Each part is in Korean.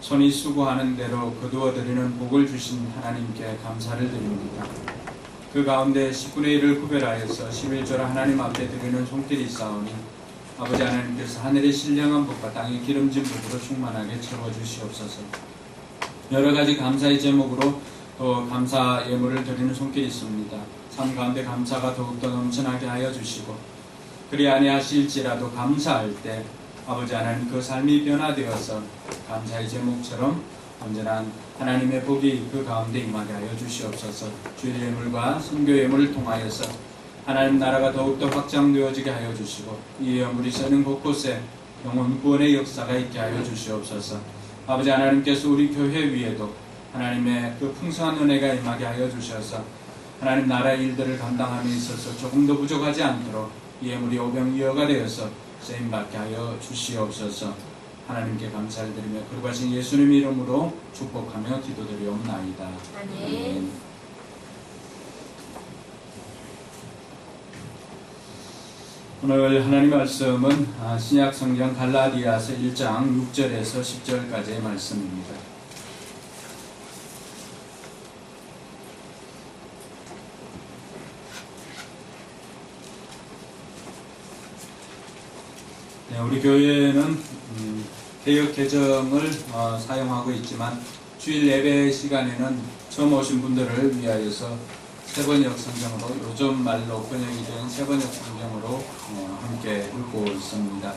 손이 수고하는 대로 거두어 드리는 복을 주신 하나님께 감사를 드립니다. 그 가운데 10분의 1을 구별하여서 11조라 하나님 앞에 드리는 손길이 있사오니 아버지 하나님께서 하늘의 신령한 복과 땅의 기름진 복으로 충만하게 채워주시옵소서. 여러 가지 감사의 제목으로 또 감사 예물을 드리는 손길이 있습니다. 삶 가운데 감사가 더욱더 넘쳐나게 하여 주시고 그리 아니하실지라도 감사할 때 아버지 하나님 그 삶이 변화되어서 감사의 제목처럼 언제나 하나님의 복이 그 가운데 임하게 하여 주시옵소서. 주일 예물과 선교 예물을 통하여서 하나님 나라가 더욱더 확장되어지게 하여 주시고 이 예물이 서는 곳곳에 영혼 구원의 역사가 있게 하여 주시옵소서. 아버지 하나님께서 우리 교회 위에도 하나님의 그 풍성한 은혜가 임하게 하여 주셔서 하나님 나라의 일들을 감당함에 있어서 조금도 부족하지 않도록 이 예물이 오병이어가 되어서 쓰임받게 하여 주시옵소서. 하나님께 감사를 드리며 거룩하신 예수님 이름으로 축복하며 기도드리옵나이다. 아멘. 오늘 하나님의 말씀은 신약 성경 갈라디아서 1장 6절에서 10절까지의 말씀입니다. 우리 교회는 개역 개정을 사용하고 있지만 주일 예배 시간에는 처음 오신 분들을 위하여서 세번역 성경으로 요즘 말로 번역이 된 세번역 성경으로 함께 읽고 있습니다.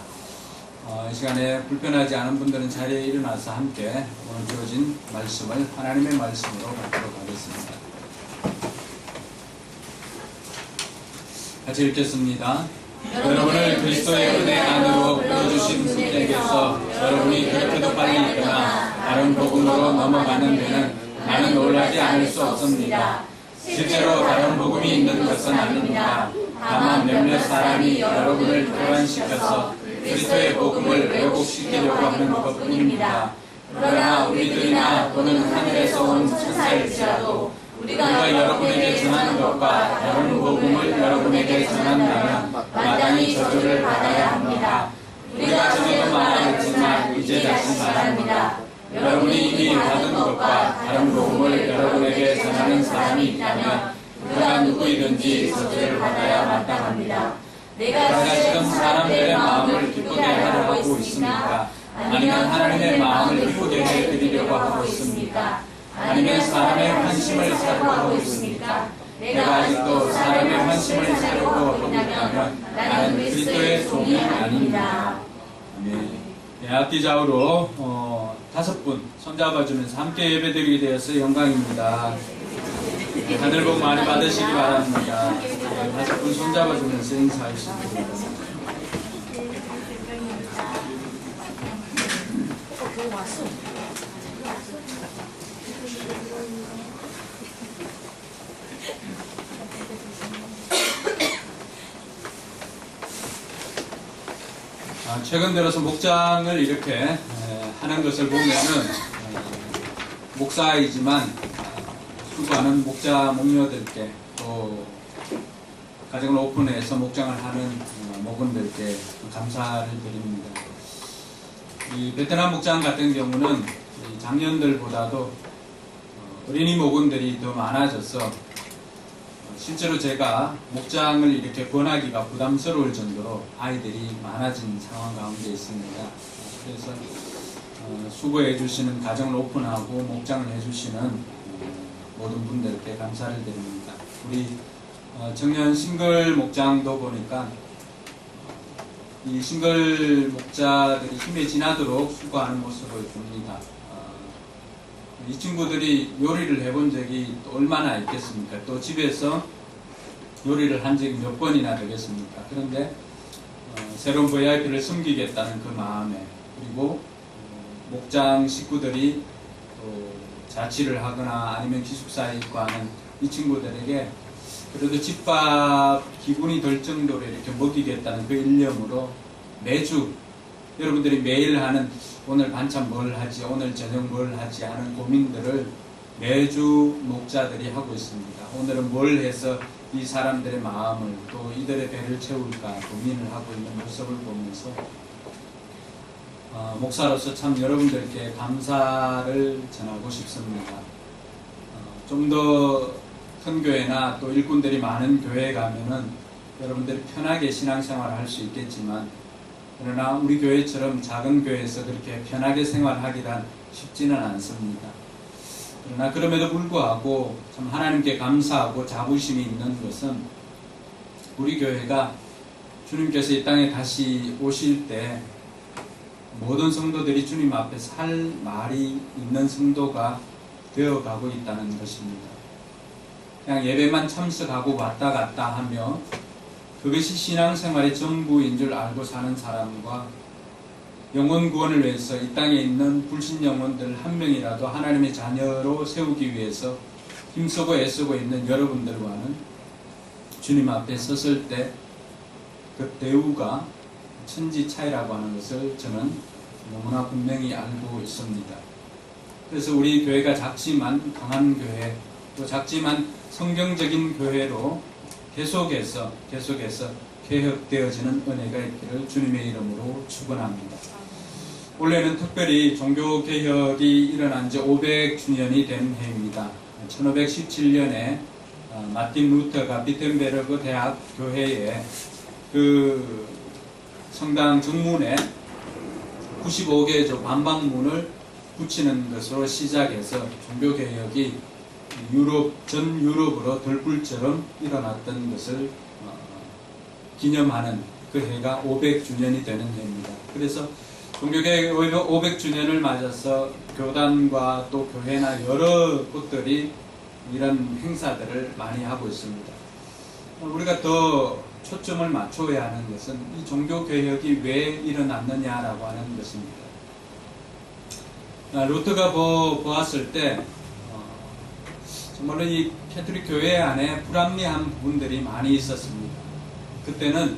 이 시간에 불편하지 않은 분들은 자리에 일어나서 함께 오늘 주어진 말씀을 하나님의 말씀으로 받도록 하겠습니다. 같이 읽겠습니다. 여러분을 그리스도의 은혜 안으로 불러주신 분에게서 여러분이 그렇게도 빨리 있거나 다른 복음으로 넘어가는 데는 나는 놀라지 않을 수 없습니다. 실제로 다른 복음이 있는 것은 아닙니다. 다만 몇몇 사람이 여러분을 교란시켜서 그리스도의 복음을 왜곡시키려고 하는 것뿐입니다. 그러나 우리들이나 또는 하늘에서 온 천사일지라도 우리가 여러분에게 전하는 것과 다른 복음을 여러분에게 전한다면 마땅히 저주를 받아야 합니다. 우리가 전에도 말하였지만 이제 다시 말합니다. 여러분이 이미 받은 것과 다른 복음을 여러분에게 전하는 사람이 있다면 그가 누구이든지 저주를 받아야 마땅합니다. 내가 지금 사람들의 마음을 기쁘게 하려고 있습니까? 아니면 하나님의 마음을 기쁘게 해드리려고 하고 있습니까? 아니면 사람의 환심을 사려고 하고 있습니까? 내가 아직도 사람의 환심을 사려고 하고 있다면 나는 그리스도의 종이 아닙니다. 네, 악기자우로 5분 손잡아주면서 함께 예배드리게 되어서 영광입니다. 하늘 복 많이 받으시기 바랍니다. 5분 손잡아주면서 인사하겠습니다. 최근 들어서 목장을 이렇게 하는 것을 보면은 목사이지만 수고하는 목자 목녀들께 또 가정을 오픈해서 목장을 하는 목원들께 감사를 드립니다. 이 베트남 목장 같은 경우는 작년들보다도 어린이 목원들이 더 많아져서 실제로 제가 목장을 이렇게 권하기가 부담스러울 정도로 아이들이 많아진 상황 가운데 있습니다. 그래서 수고해 주시는 가정을 오픈하고 목장을 해주시는 모든 분들께 감사를 드립니다. 우리 청년 싱글 목장도 보니까 이 싱글 목자들이 힘에 지나도록 수고하는 모습을 봅니다. 이 친구들이 요리를 해본 적이 또 얼마나 있겠습니까? 또 집에서 요리를 한 적이 몇 번이나 되겠습니까? 그런데 새로운 VIP를 섬기겠다는 그 마음에 그리고 목장 식구들이 또 자취를 하거나 아니면 기숙사에 있고 하는 이 친구들에게 그래도 집밥 기분이 들 정도로 이렇게 먹이겠다는 그 일념으로 매주 여러분들이 매일 하는 오늘 반찬 뭘 하지, 오늘 저녁 뭘 하지 하는 고민들을 매주 목자들이 하고 있습니다. 오늘은 뭘 해서 이 사람들의 마음을 또 이들의 배를 채울까 고민을 하고 있는 모습을 보면서 목사로서 참 여러분들께 감사를 전하고 싶습니다. 좀 더 큰 교회나 또 일꾼들이 많은 교회에 가면은 여러분들이 편하게 신앙생활을 할 수 있겠지만, 그러나 우리 교회처럼 작은 교회에서 그렇게 편하게 생활하기란 쉽지는 않습니다. 그러나 그럼에도 불구하고 참 하나님께 감사하고 자부심이 있는 것은, 우리 교회가 주님께서 이 땅에 다시 오실 때 모든 성도들이 주님 앞에 살 말이 있는 성도가 되어가고 있다는 것입니다. 그냥 예배만 참석하고 왔다 갔다 하며 그것이 신앙생활의 전부인 줄 알고 사는 사람과, 영혼 구원을 위해서 이 땅에 있는 불신 영혼들 한 명이라도 하나님의 자녀로 세우기 위해서 힘쓰고 애쓰고 있는 여러분들과는 주님 앞에 섰을 때 그 대우가 천지 차이라고 하는 것을 저는 너무나 분명히 알고 있습니다. 그래서 우리 교회가 작지만 강한 교회, 또 작지만 성경적인 교회로 계속해서 개혁되어지는 은혜가 있기를 주님의 이름으로 축원합니다. 올해는 특별히 종교개혁이 일어난 지 500주년이 된 해입니다. 1517년에 마틴 루터가 비텐베르그 대학 교회에 그 성당 정문에 95개의 반박문을 붙이는 것으로 시작해서 종교개혁이 전 유럽으로 들불처럼 일어났던 것을 기념하는 그 해가 500주년이 되는 해입니다. 그래서 종교개혁 500주년을 맞아서 교단과 또 교회나 여러 곳들이 이런 행사들을 많이 하고 있습니다. 우리가 더 초점을 맞춰야 하는 것은 이 종교개혁이 왜 일어났느냐라고 하는 것입니다. 루터가 보았을 때 정말로 이 캐톨릭 교회 안에 불합리한 부분들이 많이 있었습니다. 그때는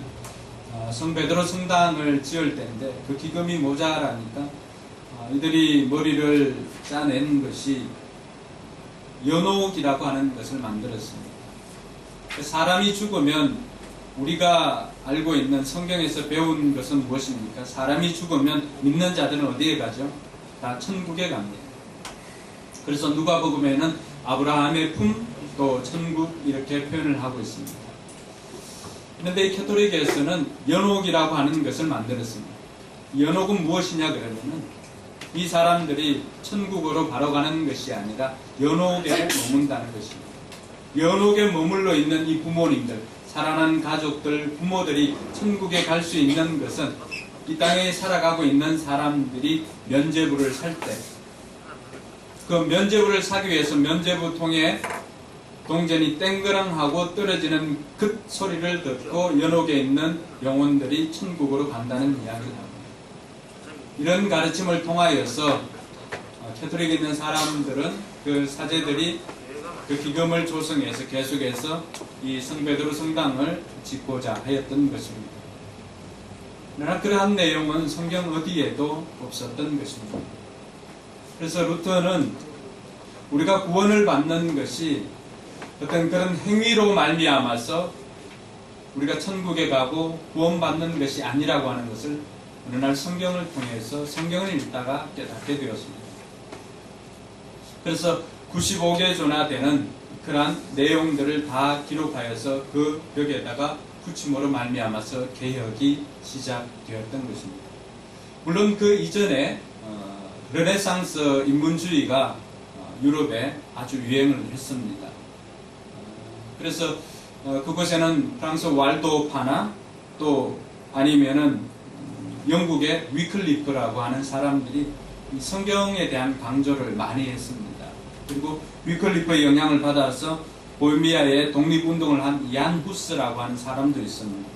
성베드로 성당을 지을 때인데 그 기금이 모자라니까 이들이 머리를 짜낸 것이 연옥이라고 하는 것을 만들었습니다. 사람이 죽으면 우리가 알고 있는 성경에서 배운 것은 무엇입니까? 사람이 죽으면 믿는 자들은 어디에 가죠? 다 천국에 갑니다. 그래서 누가복음에는 아브라함의 품, 또 천국 이렇게 표현을 하고 있습니다. 그런데 이 캐톨릭에서는 연옥이라고 하는 것을 만들었습니다. 연옥은 무엇이냐 그러면은 이 사람들이 천국으로 바로 가는 것이 아니라 연옥에 머문다는 것입니다. 연옥에 머물러 있는 이 부모님들, 살아난 가족들, 부모들이 천국에 갈 수 있는 것은 이 땅에 살아가고 있는 사람들이 면죄부를 살 때, 그 면죄부를 사기 위해서 면죄부 통에 동전이 땡그랑하고 떨어지는 그 소리를 듣고 연옥에 있는 영혼들이 천국으로 간다는 이야기를 합니다. 이런 가르침을 통하여서 캐톨릭에 있는 사람들은 그 사제들이 그 기금을 조성해서 계속해서 이 성베드로 성당을 짓고자 하였던 것입니다. 그러나 그러한 내용은 성경 어디에도 없었던 것입니다. 그래서 루터는 우리가 구원을 받는 것이 어떤 그런 행위로 말미암아서 우리가 천국에 가고 구원받는 것이 아니라고 하는 것을 어느 날 성경을 통해서 성경을 읽다가 깨닫게 되었습니다. 그래서 95개 조나 되는 그러한 내용들을 다 기록하여서 그 벽에다가 붙임으로 말미암아서 개혁이 시작되었던 것입니다. 물론 그 이전에 르네상스 인문주의가 유럽에 아주 유행을 했습니다. 그래서 그곳에는 프랑스 왈도파나 또 아니면은 영국의 위클리프라고 하는 사람들이 성경에 대한 강조를 많이 했습니다. 그리고 위클리프의 영향을 받아서 볼미아에 독립운동을 한 이안 후스라고 하는 사람도 있습니다.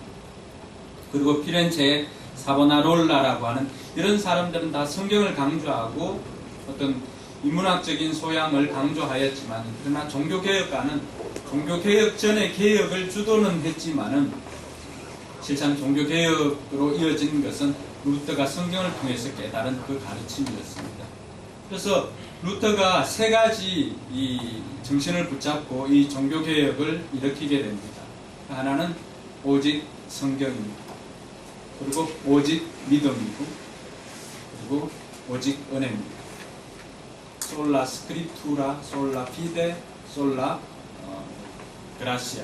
그리고 피렌체의 사보나롤라라고 하는 이런 사람들은 다 성경을 강조하고 어떤 인문학적인 소양을 강조하였지만, 그러나 종교개혁가는 종교개혁 전에 개혁을 주도는 했지만은 실상 종교개혁으로 이어진 것은 루터가 성경을 통해서 깨달은 그 가르침이었습니다. 그래서 루터가 세 가지 이 정신을 붙잡고 이 종교개혁을 일으키게 됩니다. 하나는 오직 성경입니다. 그리고 오직 믿음이고, 가지고 오직 은혜입니다. 솔라 스크립투라, 솔라 피데, 솔라 그라시아.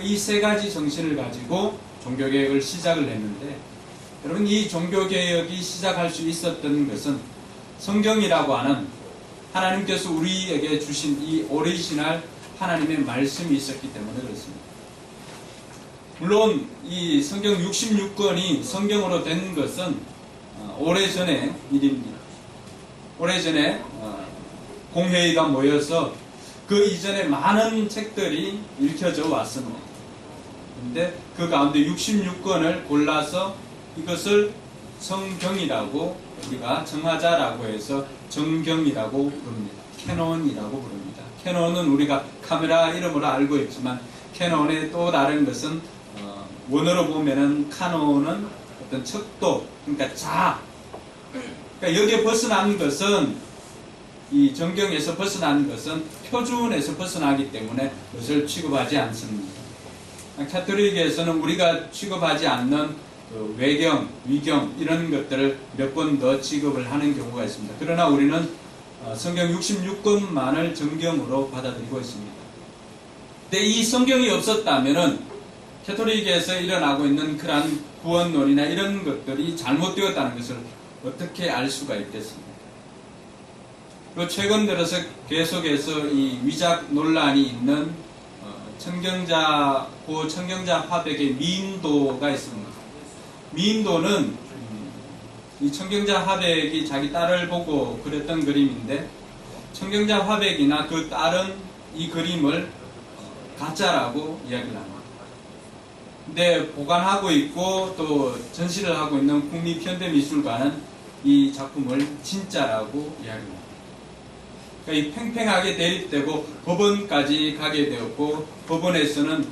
이 세 가지 정신을 가지고 종교개혁을 시작을 했는데, 여러분, 이 종교개혁이 시작할 수 있었던 것은 성경이라고 하는 하나님께서 우리에게 주신 이 오리지널 하나님의 말씀이 있었기 때문에 그렇습니다. 물론 이 성경 66권이 성경으로 된 것은 오래전의 일입니다. 오래전에 공회의가 모여서 그 이전에 많은 책들이 읽혀져 왔습니다. 그런데 그 가운데 66권을 골라서 이것을 성경이라고 우리가 정하자라고 해서 정경이라고 부릅니다. 캐논이라고 부릅니다. 캐논은 우리가 카메라 이름으로 알고 있지만 캐논의 또 다른 것은 원어로 보면은 카논은 어떤 척도, 그러니까 그러니까 여기에 벗어난 것은, 이 정경에서 벗어난 것은 표준에서 벗어나기 때문에 그것을 취급하지 않습니다. 가톨릭에서는 우리가 취급하지 않는 그 외경, 위경 이런 것들을 몇 번 더 취급을 하는 경우가 있습니다. 그러나 우리는 성경 66권만을 정경으로 받아들이고 있습니다. 근데 이 성경이 없었다면은 가톨릭에서 일어나고 있는 그러한 구원론이나 이런 것들이 잘못되었다는 것을 어떻게 알 수가 있겠습니까? 그리고 최근 들어서 계속해서 이 위작 논란이 있는 청경자 화백의 미인도가 있습니다. 미인도는 이 청경자 화백이 자기 딸을 보고 그렸던 그림인데, 청경자 화백이나 그 딸은 이 그림을 가짜라고 이야기를 합니다. 근데 보관하고 있고 또 전시를 하고 있는 국립현대미술관은 이 작품을 진짜라고 이야기합니다. 그러니까 이 팽팽하게 대립되고 법원까지 가게 되었고, 법원에서는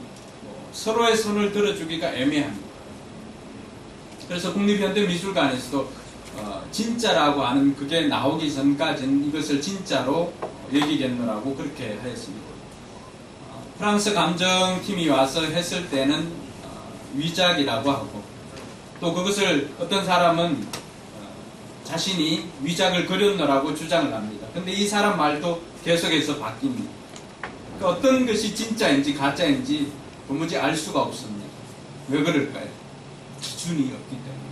서로의 손을 들어주기가 애매합니다. 그래서 국립현대미술관에서도 진짜라고 하는 그게 나오기 전까지는 이것을 진짜로 여기겠노라고 그렇게 하였습니다. 프랑스 감정팀이 와서 했을 때는 위작이라고 하고, 또 그것을 어떤 사람은 자신이 위작을 그렸노라고 주장을 합니다. 근데 이 사람 말도 계속해서 바뀝니다. 그러니까 어떤 것이 진짜인지 가짜인지 도무지 알 수가 없습니다. 왜 그럴까요? 기준이 없기 때문입니다.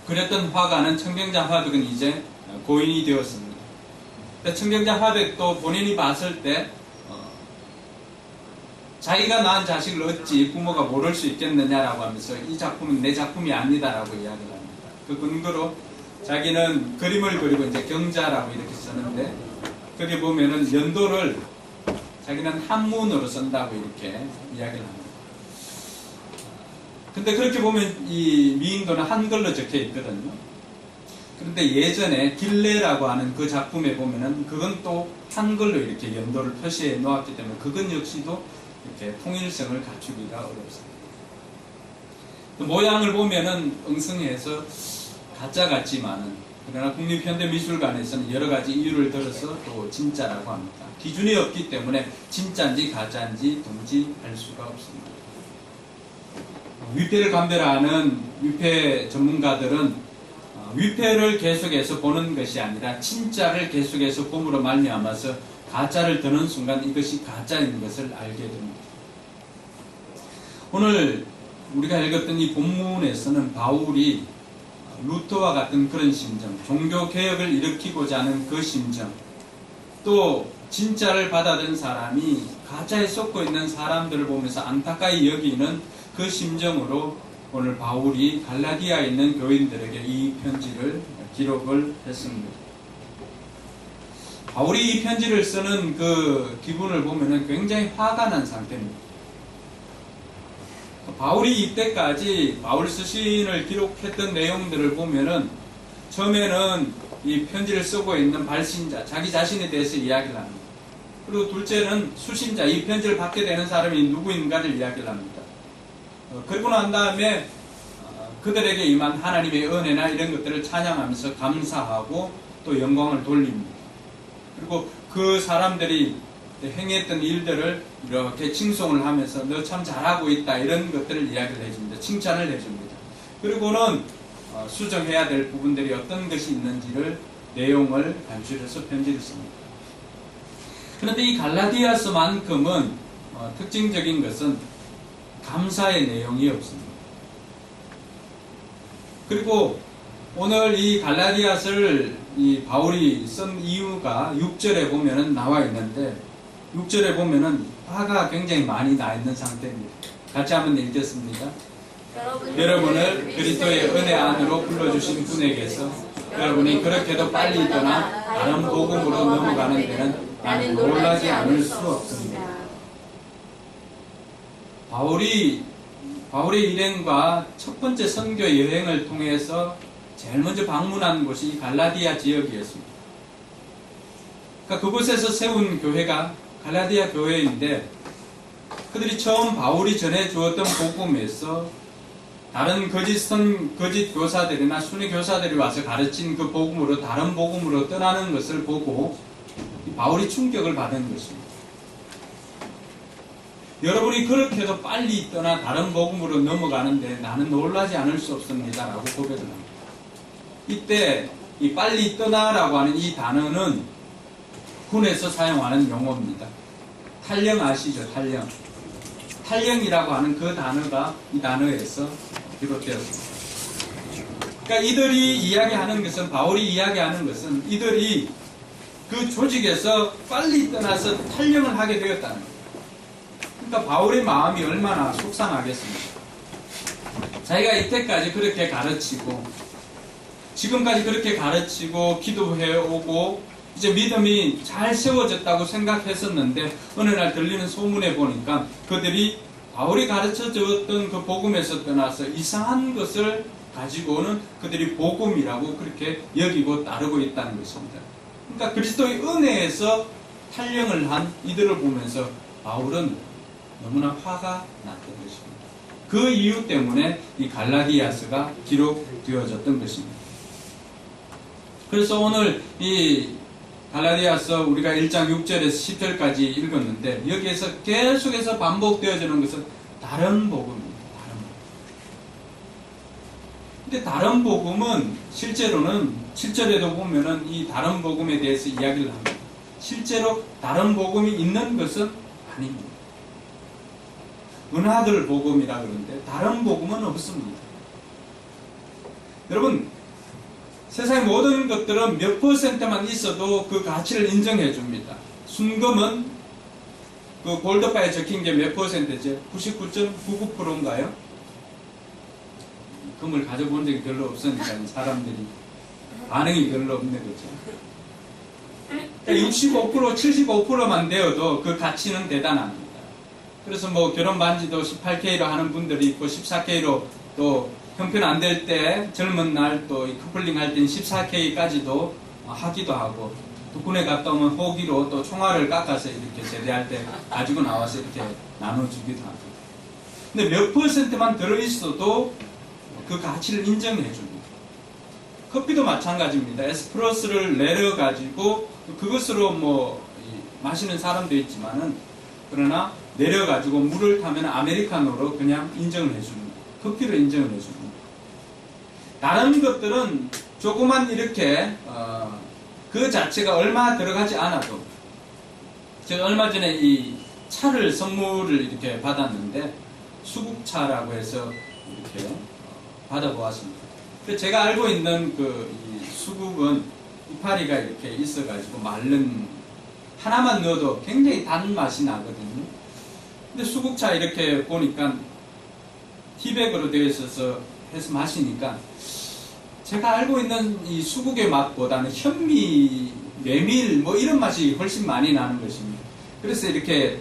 그랬던 화가는 청경자 화백은 이제 고인이 되었습니다. 청경자 화백도 본인이 봤을 때 자기가 낳은 자식을 어찌 부모가 모를 수 있겠느냐라고 하면서 이 작품은 내 작품이 아니다라고 이야기를 합니다. 그 근거로 자기는 그림을 그리고 이제 경자라고 이렇게 쓰는데, 거기 보면은 연도를 자기는 한문으로 쓴다고 이렇게 이야기를 합니다. 근데 그렇게 보면 이 미인도는 한글로 적혀 있거든요. 그런데 예전에 길레라고 하는 그 작품에 보면은 그건 또 한글로 이렇게 연도를 표시해 놓았기 때문에 그건 역시도 이렇게 통일성을 갖추기가 어렵습니다. 모양을 보면은 엉성해서 가짜 같지만은, 그러나 국립현대미술관에서는 여러 가지 이유를 들어서 또 진짜라고 합니다. 기준이 없기 때문에 진짜인지 가짜인지 도무지 알 수가 없습니다. 위패를 감별하는 위패 전문가들은 위패를 계속해서 보는 것이 아니라 진짜를 계속해서 봄으로 말미암아서 가짜를 드는 순간 이것이 가짜인 것을 알게 됩니다. 오늘 우리가 읽었던 이 본문에서는 바울이 루터와 같은 그런 심정, 종교개혁을 일으키고자 하는 그 심정, 또 진짜를 받아든 사람이 가짜에 속고 있는 사람들을 보면서 안타까이 여기는 그 심정으로 오늘 바울이 갈라디아에 있는 교인들에게 이 편지를 기록을 했습니다. 바울이 이 편지를 쓰는 그 기분을 보면 굉장히 화가 난 상태입니다. 바울이 이때까지 바울 서신을 기록했던 내용들을 보면은 처음에는 이 편지를 쓰고 있는 발신자, 자기 자신에 대해서 이야기를 합니다. 그리고 둘째는 수신자, 이 편지를 받게 되는 사람이 누구인가를 이야기를 합니다. 그리고 난 다음에 그들에게 임한 하나님의 은혜나 이런 것들을 찬양하면서 감사하고 또 영광을 돌립니다. 그리고 그 사람들이 행했던 일들을 이렇게 칭송을 하면서 너 참 잘하고 있다 이런 것들을 이야기를 해줍니다. 칭찬을 해줍니다. 그리고는 수정해야 될 부분들이 어떤 것이 있는지를 내용을 간추려서 편지를 씁니다. 그런데 이 갈라디아서만큼은 특징적인 것은 감사의 내용이 없습니다. 그리고 오늘 이 갈라디아서를 이 바울이 쓴 이유가 6절에 보면은 나와 있는데 6절에 보면은 화가 굉장히 많이 나 있는 상태입니다. 같이 한번 읽겠습니다. 여러분을 그리스도의 은혜 안으로 불러주신 분에게서 여러분이 그렇게도 빨리 떠나 다른 복음으로 넘어가는 데는 나는 놀라지 않을 수 없습니다. 바울의 일행과 첫 번째 선교 여행을 통해서 제일 먼저 방문한 곳이 갈라디아 지역이었습니다. 그러니까 그곳에서 세운 교회가 갈라디아 교회인데 그들이 처음 바울이 전해 주었던 복음에서 다른 거짓 교사들이나 순위 교사들이 와서 가르친 그 복음으로 다른 복음으로 떠나는 것을 보고 바울이 충격을 받은 것입니다. 여러분이 그렇게도 빨리 떠나 다른 복음으로 넘어가는데 나는 놀라지 않을 수 없습니다 라고 고백을 합니다. 이때 이 빨리 떠나라고 하는 이 단어는 군에서 사용하는 용어입니다. 탈령 아시죠? 탈령. 탈령이라고 하는 그 단어가 이 단어에서 비롯되었습니다. 그러니까 이들이 이야기하는 것은, 바울이 이야기하는 것은 이들이 그 조직에서 빨리 떠나서 탈령을 하게 되었다는 거예요. 그러니까 바울의 마음이 얼마나 속상하겠습니까? 자기가 이때까지 그렇게 가르치고 지금까지 그렇게 가르치고 기도해오고 이제 믿음이 잘 세워졌다고 생각했었는데 어느 날 들리는 소문에 보니까 그들이 바울이 가르쳐줬던 그 복음에서 떠나서 이상한 것을 가지고는 그들이 복음이라고 그렇게 여기고 따르고 있다는 것입니다. 그러니까 그리스도의 은혜에서 탈령을 한 이들을 보면서 바울은 너무나 화가 났던 것입니다. 그 이유 때문에 이 갈라디아서가 기록되어졌던 것입니다. 그래서 오늘 이 갈라디아서 우리가 1장 6절에서 10절까지 읽었는데 여기에서 계속해서 반복되어지는 것은 다른 복음입니다. 다른 복음. 근데 다른 복음은 실제로는 7절에도 보면은 이 다른 복음에 대해서 이야기를 합니다. 실제로 다른 복음이 있는 것은 아닙니다. 은하들 복음이라 그러는데 다른 복음은 없습니다. 여러분, 세상의 모든 것들은 몇 %만 있어도 그 가치를 인정해 줍니다. 순금은 그 골드바에 적힌 게 몇 %죠? 99.99%인가요? 금을 가져본 적이 별로 없으니까 사람들이 반응이 별로 없네, 그렇죠? 65%, 75%만 되어도 그 가치는 대단합니다. 그래서 뭐 결혼 반지도 18K로 하는 분들이 있고 14K로 또 형편 안 될 때 젊은 날 또 커플링 할 때는 14K까지도 하기도 하고 또 군에 갔다 오면 호기로 또 총알을 깎아서 이렇게 제대할 때 가지고 나와서 이렇게 나눠주기도 하고. 근데 몇 %만 들어있어도 그 가치를 인정해 줍니다. 커피도 마찬가지입니다. 에스프레소를 내려가지고 그것으로 뭐 마시는 사람도 있지만은 그러나 내려가지고 물을 타면 아메리카노로 그냥 인정을 해줍니다. 커피로 인정을 해줍니다. 다른 것들은 조그만 이렇게 그 자체가 얼마 들어가지 않아도 제가 얼마 전에 이 차를 선물을 이렇게 받았는데 수국차라고 해서 이렇게 받아보았습니다. 제가 알고 있는 이 수국은 이파리가 이렇게 있어가지고 마른 하나만 넣어도 굉장히 단맛이 나거든요. 근데 수국차 이렇게 보니까 티백으로 되어 있어서 해서 마시니까 제가 알고 있는 이 수국의 맛보다는 현미, 메밀 뭐 이런 맛이 훨씬 많이 나는 것입니다. 그래서 이렇게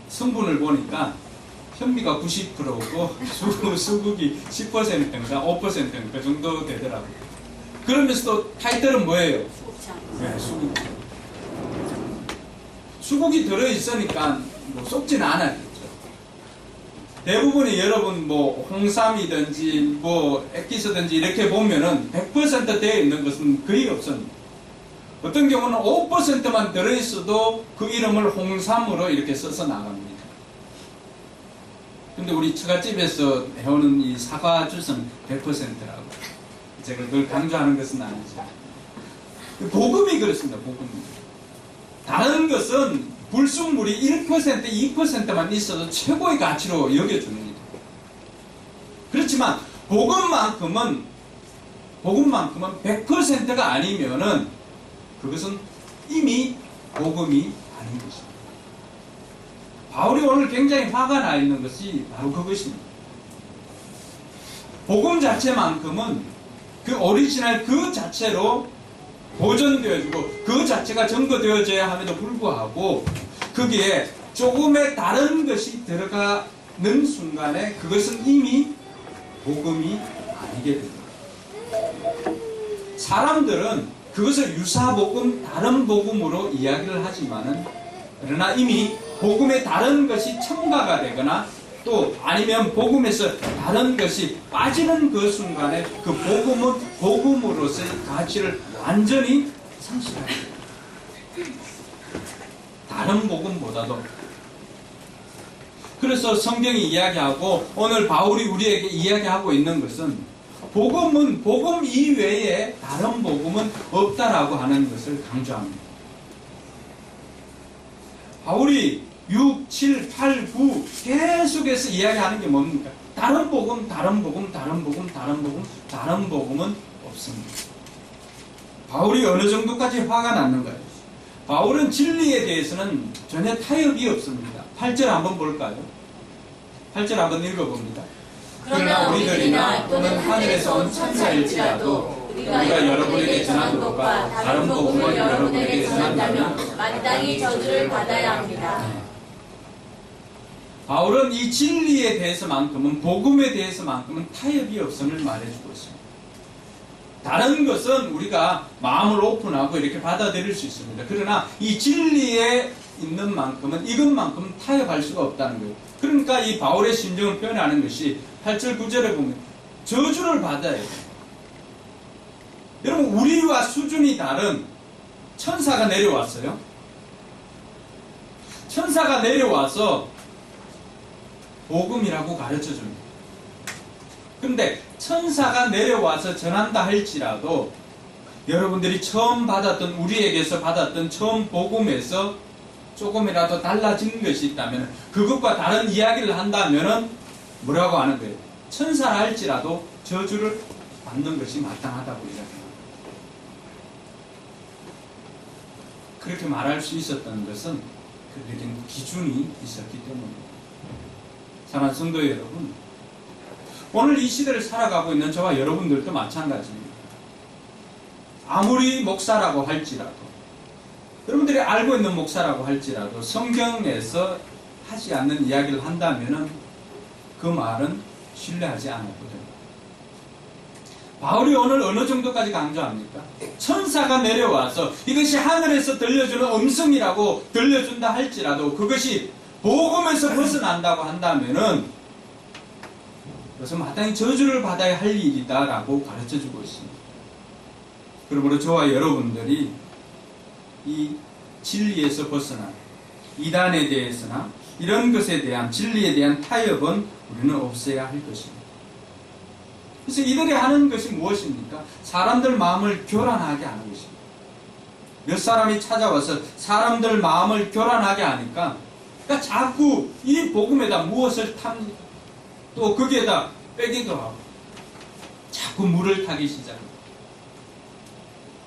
성분을 보니까 현미가 90%고 수국이 10%인가 5%인가 그 정도 되더라고요. 그러면서 또 타이틀은 뭐예요? 네, 수국. 수국이 들어있으니까 뭐 썩지는 않아요. 대부분이 여러분 뭐 홍삼이든지 뭐 액기스든지 이렇게 보면은 100% 되어 있는 것은 거의 없습니다. 어떤 경우는 5%만 들어있어도 그 이름을 홍삼으로 이렇게 써서 나갑니다. 근데 우리 처갓집에서 해오는 이 사과 주스는 100%라고. 제가 그걸 강조하는 것은 아니죠. 복음이 그렇습니다. 복음이. 다른 것은 불순물이 1%, 2%만 있어도 최고의 가치로 여겨줍니다. 그렇지만 복음만큼은 100%가 아니면은 그것은 이미 복음이 아닌 것입니다. 바울이 오늘 굉장히 화가 나 있는 것이 바로 그것입니다. 복음 자체만큼은 그 오리지널 그 자체로 보존되어지고 그 자체가 증거되어져야 함에도 불구하고 거기에 조금의 다른 것이 들어가는 순간에 그것은 이미 복음이 아니게 됩니다. 사람들은 그것을 유사복음, 다른 복음으로 이야기를 하지만은 그러나 이미 복음의 다른 것이 첨가가 되거나 또 아니면 복음에서 다른 것이 빠지는 그 순간에 그 복음은 복음으로서의 가치를 완전히 상실하게 됩니다. 다른 복음보다도. 그래서 성경이 이야기하고 오늘 바울이 우리에게 이야기하고 있는 것은 복음은 복음 이외에 다른 복음은 없다라고 하는 것을 강조합니다. 바울이 6, 7, 8, 9 계속해서 이야기하는 게 뭡니까? 다른 복음, 다른 복음, 다른 복음, 다른 복음, 다른 복음은 없습니다. 바울이 어느 정도까지 화가 났는가요? 바울은 진리에 대해서는 전혀 타협이 없습니다. 8절 한번 볼까요? 8절 한번 읽어봅니다. 그러나 우리들이나 또는 하늘에서 온 천사일지라도 우리가 여러분에게 전한 것과 다른 복음을 여러분에게 전한다면 마땅히 저주를 받아야 합니다. 바울은 이 진리에 대해서만큼은 복음에 대해서만큼은 타협이 없음을 말해주고 있습니다. 다른 것은 우리가 마음을 오픈하고 이렇게 받아들일 수 있습니다. 그러나 이 진리에 있는 만큼은 이것만큼은 타협할 수가 없다는 거예요. 그러니까 이 바울의 심정을 표현하는 것이 8절 9절에 보면 저주를 받아야 돼요. 여러분 우리와 수준이 다른 천사가 내려왔어요. 천사가 내려와서 복음이라고 가르쳐줍니다. 그런데 천사가 내려와서 전한다 할지라도 여러분들이 처음 받았던 우리에게서 받았던 처음 복음에서 조금이라도 달라진 것이 있다면 그것과 다른 이야기를 한다면 뭐라고 하는 거예요? 천사라 할지라도 저주를 받는 것이 마땅하다고 이야기합니다. 그렇게 말할 수 있었던 것은 그들에게 기준이 있었기 때문입니다. 사랑하는 성도 여러분, 오늘 이 시대를 살아가고 있는 저와 여러분들도 마찬가지입니다. 아무리 목사라고 할지라도 여러분들이 알고 있는 목사라고 할지라도 성경에서 하지 않는 이야기를 한다면 그 말은 신뢰하지 않아도 됩니다. 바울이 오늘 어느 정도까지 강조합니까? 천사가 내려와서 이것이 하늘에서 들려주는 음성이라고 들려준다 할지라도 그것이 복음에서 벗어난다고 한다면은 그래서 마땅히 저주를 받아야 할 일이다라고 가르쳐주고 있습니다. 그러므로 저와 여러분들이 이 진리에서 벗어난 이단에 대해서나 이런 것에 대한 진리에 대한 타협은 우리는 없애야 할 것입니다. 그래서 이들이 하는 것이 무엇입니까? 사람들 마음을 교란하게 하는 것입니다. 몇 사람이 찾아와서 사람들 마음을 교란하게 하니까 그러니까 자꾸 이 복음에다 무엇을 탑니까? 또 거기에다 빼기도 하고 자꾸 물을 타기 시작합니다.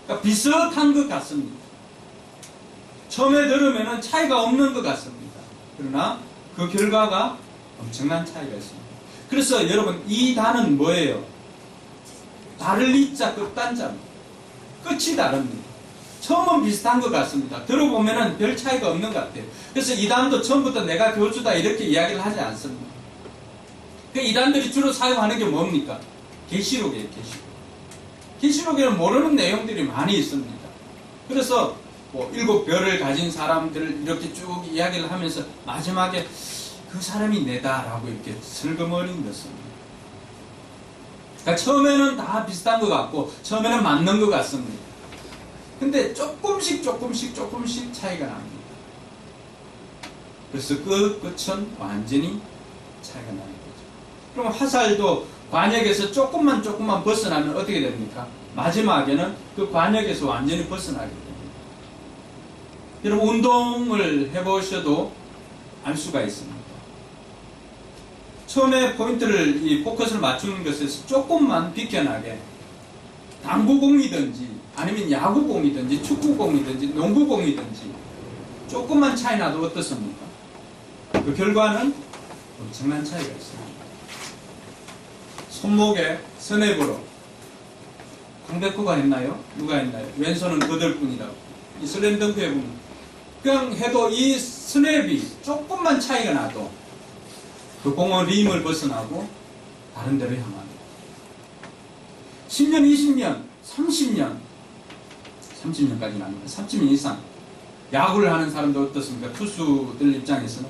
그러니까 비슷한 것 같습니다. 처음에 들으면 차이가 없는 것 같습니다. 그러나 그 결과가 엄청난 차이가 있습니다. 그래서 여러분 이 단은 뭐예요? 다를 이자 끝단자입니다. 끝이 다릅니다. 처음은 비슷한 것 같습니다. 들어보면 별 차이가 없는 것 같아요. 그래서 이단도 처음부터 내가 교주다 이렇게 이야기를 하지 않습니다. 그 이단들이 주로 사용하는 게 뭡니까? 계시록이에요. 계시록. 계시록에는 모르는 내용들이 많이 있습니다. 그래서 뭐 7별을 가진 사람들을 이렇게 쭉 이야기를 하면서 마지막에 그 사람이 내다라고 이렇게 슬그머니 넣습니다. 그러니까 처음에는 다 비슷한 것 같고 처음에는 맞는 것 같습니다. 근데 조금씩 차이가 납니다. 그래서 그 끝은 완전히 차이가 나는 거죠. 그럼 화살도 관역에서 조금만 벗어나면 어떻게 됩니까? 마지막에는 그 관역에서 완전히 벗어나게 됩니다. 여러분 운동을 해보셔도 알 수가 있습니다. 처음에 포인트를 이 포커스를 맞추는 것에서 조금만 비껴나게 당구공이든지 아니면 야구공이든지 축구공이든지 농구공이든지 조금만 차이 나도 어떻습니까? 그 결과는 엄청난 차이가 있습니다. 손목에 스냅으로 강백호가 했나요? 누가 했나요? 왼손은 그들뿐이라고. 이 슬램덩크에 보면 그냥 해도 이 스냅이 조금만 차이가 나도 그 공은 림을 벗어나고 다른 데로 향합니다. 10년, 20년, 30년까지는 아닙니다. 30년 이상 야구를 하는 사람도 어떻습니까? 투수들 입장에서는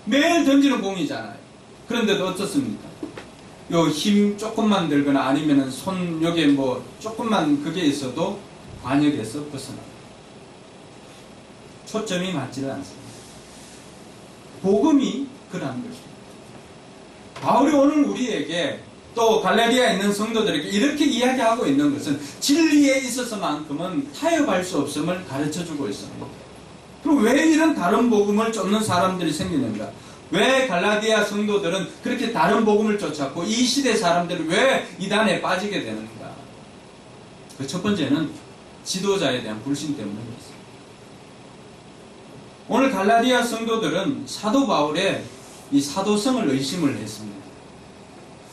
매일 던지는 공이잖아요. 그런데도 어떻습니까? 요 힘 조금만 들거나 아니면은 손 여기에 뭐 조금만 그게 있어도 관역에서 벗어나요. 초점이 맞지를 않습니다. 복음이 그러한 것입니다. 바울이 오늘 우리에게 또 갈라디아에 있는 성도들에게 이렇게 이야기하고 있는 것은 진리에 있어서만큼은 타협할 수 없음을 가르쳐주고 있습니다. 그럼 왜 이런 다른 복음을 쫓는 사람들이 생기는가? 왜 갈라디아 성도들은 그렇게 다른 복음을 쫓았고 이 시대 사람들은 왜 이단에 빠지게 되는가? 그 첫 번째는 지도자에 대한 불신 때문입니다. 오늘 갈라디아 성도들은 사도 바울의 이 사도성을 의심을 했습니다.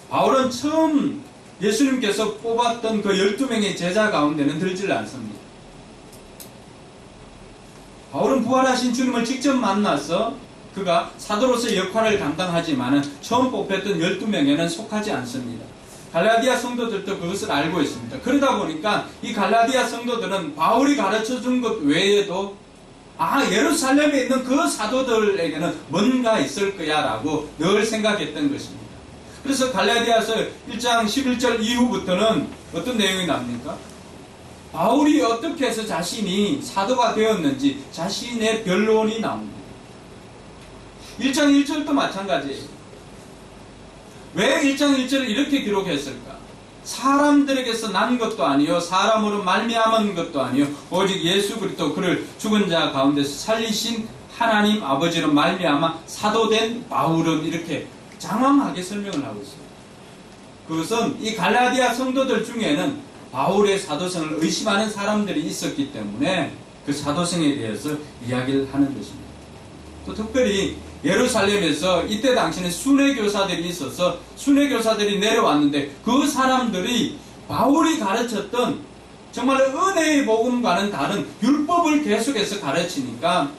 바울은 처음 예수님께서 뽑았던 그 12명의 제자 가운데는 들질 않습니다. 바울은 부활하신 주님을 직접 만나서 그가 사도로서의 역할을 감당하지만 처음 뽑혔던 12명에는 속하지 않습니다. 갈라디아 성도들도 그것을 알고 있습니다. 그러다 보니까 이 갈라디아 성도들은 바울이 가르쳐준 것 외에도 예루살렘에 있는 그 사도들에게는 뭔가 있을 거야 라고 늘 생각했던 것입니다. 그래서 갈라디아서 1장 11절 이후부터는 어떤 내용이 납니까? 바울이 어떻게 해서 자신이 사도가 되었는지 자신의 변론이 나옵니다. 1장 1절도 마찬가지예요. 왜 1장 1절을 이렇게 기록했을까? 사람들에게서 난 것도 아니요 사람으로 말미암은 것도 아니요 오직 예수 그리스도 그를 죽은 자 가운데서 살리신 하나님 아버지로 말미암아 사도된 바울은 이렇게 장황하게 설명을 하고 있습니다. 그것은 이 갈라디아 성도들 중에는 바울의 사도성을 의심하는 사람들이 있었기 때문에 그 사도성에 대해서 이야기를 하는 것입니다. 또 특별히 예루살렘에서 이때 당시에는 순회교사들이 있어서 순회교사들이 내려왔는데 그 사람들이 바울이 가르쳤던 정말 은혜의 복음과는 다른 율법을 계속해서 가르치니까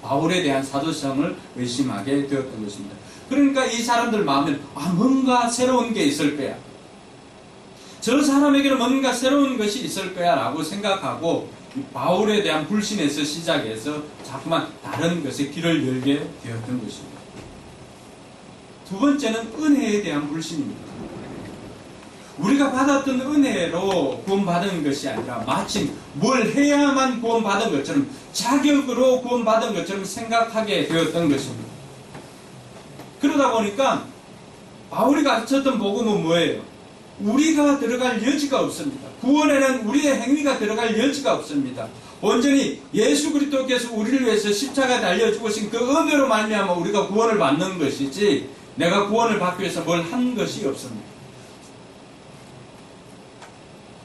바울에 대한 사도성을 의심하게 되었던 것입니다. 그러니까 이 사람들 마음에는 뭔가 새로운 게 있을 거야. 저 사람에게는 뭔가 새로운 것이 있을 거야 라고 생각하고 바울에 대한 불신에서 시작해서 자꾸만 다른 것에 길을 열게 되었던 것입니다. 두 번째는 은혜에 대한 불신입니다. 우리가 받았던 은혜로 구원받은 것이 아니라 마침 뭘 해야만 구원받은 것처럼 자격으로 구원받은 것처럼 생각하게 되었던 것입니다. 그러다 보니까 바울이 가르쳤던 복음은 뭐예요? 우리가 들어갈 여지가 없습니다. 구원에는 우리의 행위가 들어갈 여지가 없습니다. 온전히 예수 그리스도께서 우리를 위해서 십자가에 달려 죽으신 그 은혜로 말미암아 우리가 구원을 받는 것이지 내가 구원을 받기 위해서 뭘 한 것이 없습니다.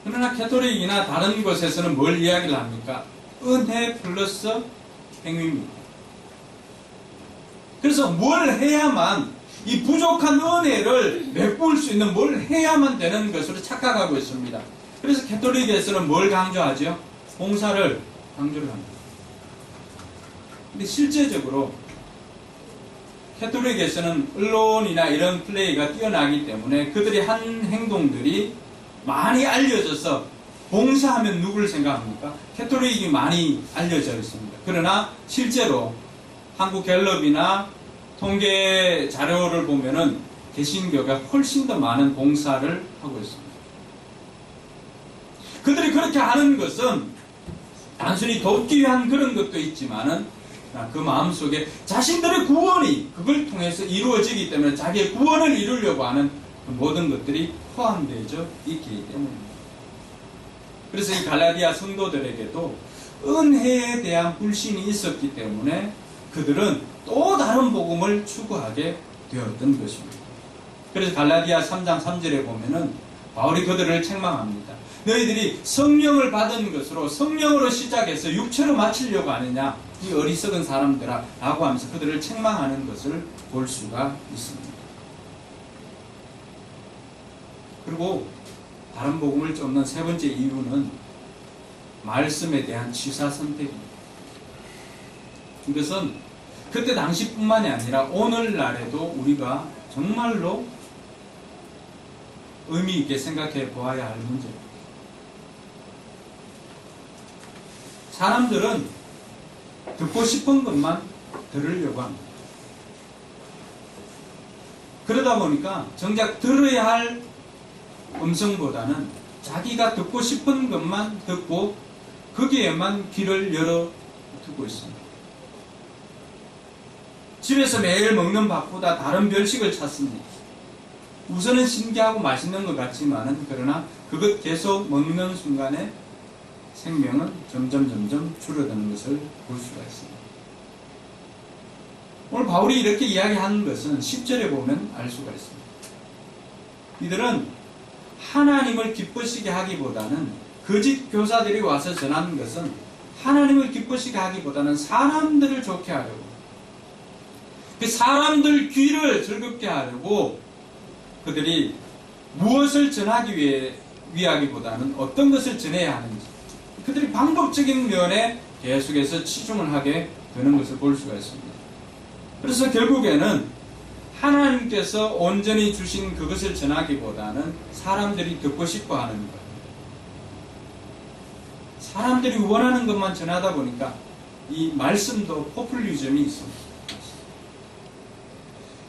그러나 캐토릭이나 다른 곳에서는 뭘 이야기를 합니까? 은혜 플러스 행위입니다. 그래서 뭘 해야만 이 부족한 은혜를 메꿀 수 있는 뭘 해야만 되는 것으로 착각하고 있습니다. 그래서 캐톨릭에서는 뭘 강조하죠? 봉사를 강조를 합니다. 근데 실제적으로 캐톨릭에서는 언론이나 이런 플레이가 뛰어나기 때문에 그들이 한 행동들이 많이 알려져서 봉사하면 누구를 생각합니까? 캐톨릭이 많이 알려져 있습니다. 그러나 실제로 한국 갤럽이나 통계 자료를 보면은 개신교가 훨씬 더 많은 봉사를 하고 있습니다. 그들이 그렇게 하는 것은 단순히 돕기 위한 그런 것도 있지만은 그 마음속에 자신들의 구원이 그걸 통해서 이루어지기 때문에 자기의 구원을 이루려고 하는 그 모든 것들이 포함되어져 있기 때문입니다. 그래서 이 갈라디아 성도들에게도 은혜에 대한 불신이 있었기 때문에 그들은 또 다른 복음을 추구하게 되었던 것입니다. 그래서 갈라디아 3장 3절에 보면은 바울이 그들을 책망합니다. 너희들이 성령을 받은 것으로 성령으로 시작해서 육체로 마치려고 하느냐, 이 어리석은 사람들아 라고 하면서 그들을 책망하는 것을 볼 수가 있습니다. 그리고 다른 복음을 쫓는 세 번째 이유는 말씀에 대한 취사 선택입니다. 이것은 그때 당시뿐만이 아니라 오늘날에도 우리가 정말로 의미 있게 생각해 보아야 할 문제입니다. 사람들은 듣고 싶은 것만 들으려고 합니다. 그러다 보니까 정작 들어야 할 음성보다는 자기가 듣고 싶은 것만 듣고 거기에만 귀를 열어두고 있습니다. 집에서 매일 먹는 밥보다 다른 별식을 찾습니다. 우선은 신기하고 맛있는 것 같지만은 그러나 그것 계속 먹는 순간에 생명은 점점 줄어드는 것을 볼 수가 있습니다. 오늘 바울이 이렇게 이야기하는 것은 10절에 보면 알 수가 있습니다. 이들은 하나님을 기쁘시게 하기보다는 거짓 교사들이 와서 전하는 것은 하나님을 기쁘시게 하기보다는 사람들을 좋게 하려고, 그 사람들 귀를 즐겁게 하려고 그들이 무엇을 전하기 위하기보다는 어떤 것을 전해야 하는지, 그들이 방법적인 면에 계속해서 치중을 하게 되는 것을 볼 수가 있습니다. 그래서 결국에는 하나님께서 온전히 주신 그것을 전하기보다는 사람들이 듣고 싶어 하는 것, 사람들이 원하는 것만 전하다 보니까 이 말씀도 포퓰리즘이 있습니다.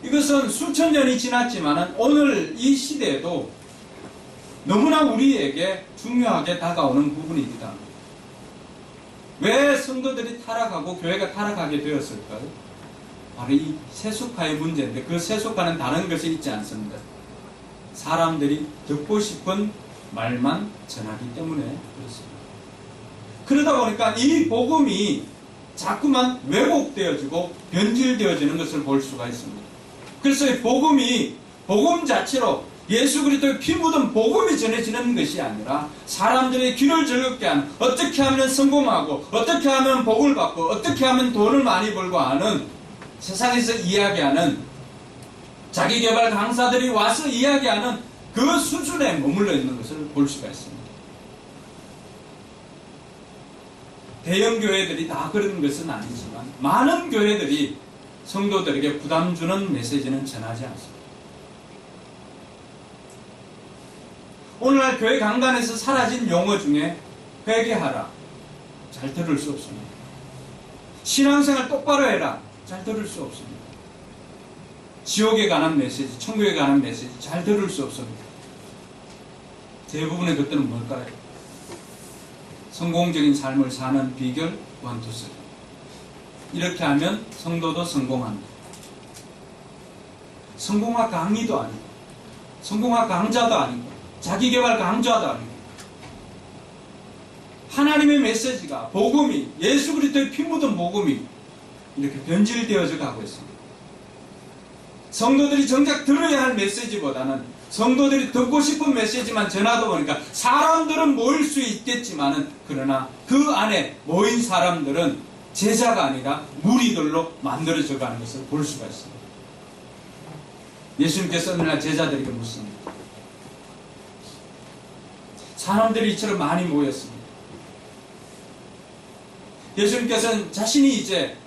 이것은 수천 년이 지났지만 오늘 이 시대에도 너무나 우리에게 중요하게 다가오는 부분이기도 합니다. 왜 성도들이 타락하고 교회가 타락하게 되었을까요? 바로 이 세속화의 문제인데, 그 세속화는 다른 것이 있지 않습니다. 사람들이 듣고 싶은 말만 전하기 때문에 그렇습니다. 그러다 보니까 이 복음이 자꾸만 왜곡되어지고 변질되어지는 것을 볼 수가 있습니다. 그래서 이 복음이 복음 자체로 예수 그리스도의 피 묻은 복음이 전해지는 것이 아니라 사람들의 귀를 즐겁게 하는, 어떻게 하면 성공하고 어떻게 하면 복을 받고 어떻게 하면 돈을 많이 벌고 하는, 세상에서 이야기하는 자기개발 강사들이 와서 이야기하는 그 수준에 머물러 있는 것을 볼 수가 있습니다. 대형 교회들이 다 그런 것은 아니지만 많은 교회들이 성도들에게 부담 주는 메시지는 전하지 않습니다. 오늘날 교회 강단에서 사라진 용어 중에 회개하라, 잘 들을 수 없습니다. 신앙생활 똑바로 해라, 잘 들을 수 없습니다. 지옥에 관한 메시지, 천국에 관한 메시지 잘 들을 수 없습니다. 대부분의 것들은 뭘까요? 성공적인 삶을 사는 비결 1, 2, 3. 이렇게 하면 성도도 성공합니다. 성공학 강의도 아니고, 성공학 강좌도 아니고, 자기개발 강좌도 아니고, 하나님의 메시지가, 복음이, 예수 그리스도의 피 묻은 복음이 이렇게 변질되어져 가고 있습니다. 성도들이 정작 들어야 할 메시지보다는 성도들이 듣고 싶은 메시지만 전하다 보니까 사람들은 모일 수 있겠지만은, 그러나 그 안에 모인 사람들은 제자가 아니라 무리들로 만들어져 가는 것을 볼 수가 있습니다. 예수님께서 어느 날 제자들에게 묻습니다. 사람들이 이처럼 많이 모였습니다. 예수님께서는 자신이 이제